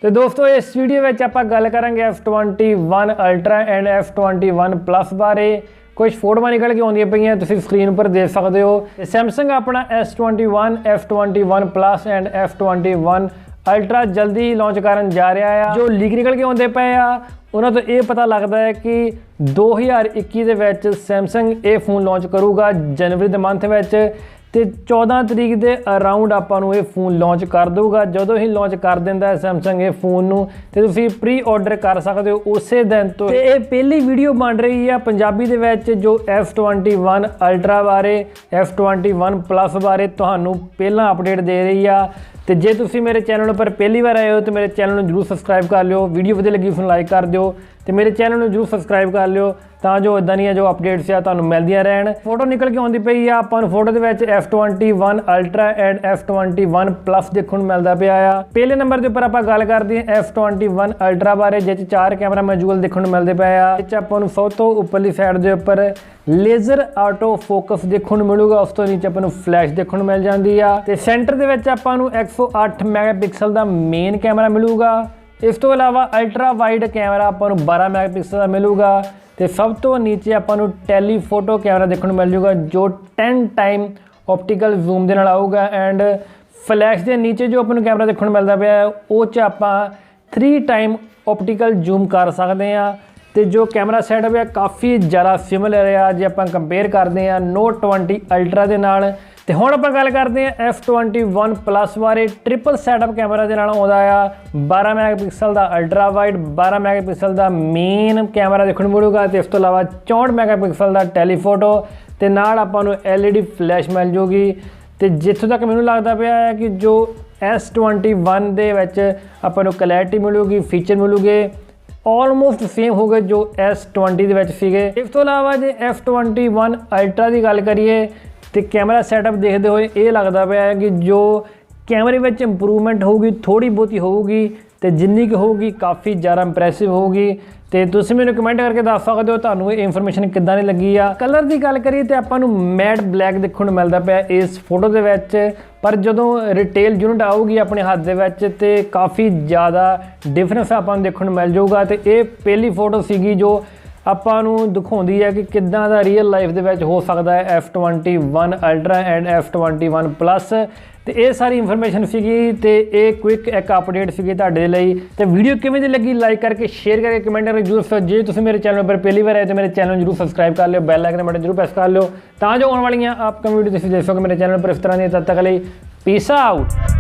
तो दोस्तों इस वीडियो में आप गल करांगे S21 ultra and S21 plus बारे। कुछ फोटोआं निकल के आउंदियां पईयां, तुसीं स्क्रीन पर देख सकते हो। सैमसंग अपना S21 F21 plus and F21 ultra जल्दी ही लॉन्च करन जा रहा है। जो लीक निकल के आउंदे पे आ उन्हां तो ये पता लगता है कि 2021 दे विच सैमसंग ये फोन लॉन्च करूगा जनवरी के मंथ विच, तो 14 तरीक के अराउंड आपां ये फोन लॉन्च कर दूगा। जो ही लॉन्च कर देंदा है सैमसंग ये फोन नूं ते तुसीं प्री ऑर्डर कर सकते हो उस दिन तो। ये पहली वीडियो बन रही है पंजाबी दे विच जो F21 अल्ट्रा बारे F21 प्लस बारे तुहानूं पहला अपडेट दे रही है। तो जे तुसीं मेरे चैनल पर पहली बार आए हो तो मेरे चैनल जरूर सबसक्राइब कर लियो, वीडियो वधिया लगी उसनूं लाइक कर दिओ तो मेरे चैनल जरूर सबसक्राइब कर लियो ਤਾਂ जो इदां ਦੀਆਂ जो अपडेट्स आ तुहानूं मिलदियां रहन। फोटो निकल के आउंदी पई आ आपां नूं photo they which F21 ultra and F21 plus देखण नूं मिलदा पिया आ। पहले नंबर दे उपर आपां गल करदे हां F21 अल्ट्रा बारे, जिस 4 कैमरा मॉड्यूल देखण नूं मिलदे पए आ। इस आपां नूं सब तो उपरली साइड दे उपर लेजर ऑटो फोकस देखण नूं मिलूगा, उस तो नीचे आपां नूं फ्लैश देखण नूं मिल जांदी आ। ते सेंटर दे विच आपां नूं 108 मैगापिक्सल दा मेन कैमरा मिलूगा। इस तो इलावा अल्ट्रा वाइड कैमरा आपां नूं 12 मैगापिक्सल दा मिलूगा। तो सब तो नीचे आपां नूं टेलीफोटो कैमरा देखने को मिल जूगा जो 10 टाइम ऑप्टिकल जूम दे नाल आऊगा। एंड फ्लैश के नीचे जो आपां नूं कैमरा देखने को मिलता पाया वो च आपां 3 टाइम ऑप्टिकल जूम कर सकते हैं। तो जो कैमरा सैटअप है काफ़ी ज़्यादा सिमिलर है जो आपां कंपेयर करते हैं Note 20 अल्ट्रा के नाल। तो हुण आपां गल करते हैं F21 प्लस बारे। ट्रिपल सैटअप कैमरा के नाल आउंदा आ 12 मैगापिक्सल का अल्ट्रा वाइड, 12 मैगापिक्सल का मेन कैमरा देखने को मिलेगा। तो इस तो इलावा 64 मैगापिक्सल का टेलीफोटो तो नाल आपां नूं LED फ्लैश मिल जूगी। तो जिथों तक मैनूं लगता पिया है कि जो S21 दे विच आपां नूं क्लैरिटी मिलूगी, फीचर मिलूगे ऑलमोस्ट सेम हो गए जो S20 दे विच सीगे। इस तो इलावा जे F21 अल्ट्रा की गल करिए तो कैमरा सैटअप देखते हुए ये लगता पाया है कि जो कैमरे में इंप्रूवमेंट होगी थोड़ी बहुती होगी, तो जिन्नी की होगी काफ़ी ज़्यादा इंप्रैसिव होगी। तो तुसीं मैनूं कमेंट करके दस सकते हो तुहानूं ये इन्फॉर्मेशन किद्दां दी लगी आ। कलर की गल करिए तो आपां नूं मैट ब्लैक देखने को मिलता पाया इस फोटो के विच, पर जदों रिटेल यूनिट आऊगी अपने हाथ दे विच तो काफ़ी ज़्यादा डिफरेंस आपां नूं देखने को मिल जाऊगा। तो ये पहली फोटो सीगी जो आपां नूं दिखाउंदी है कि किद्दां दा रियल लाइफ दे विच हो सकदा है F21 ultra and F21 plus. तो ये सारी इन्फॉर्मेशन सीगी ते ये क्विक एक अपडेट सीगी तुहाडे लई। तो वीडियो किवें दी लगी लाइक करके शेयर करके कमेंट करके जरूर दस्सो। जे तुसीं मेरे चैनल पर पहली बार आए तो मेरे चैनल जरूर सबसक्राइब कर लियो, बैल आइकन बटन जरूर प्रेस कर लियो तां जो आने वाली आपका वीडियो तुसीं देख सको मेरे चैनल पर इस तरह दी। तब तक लई पीस आउट।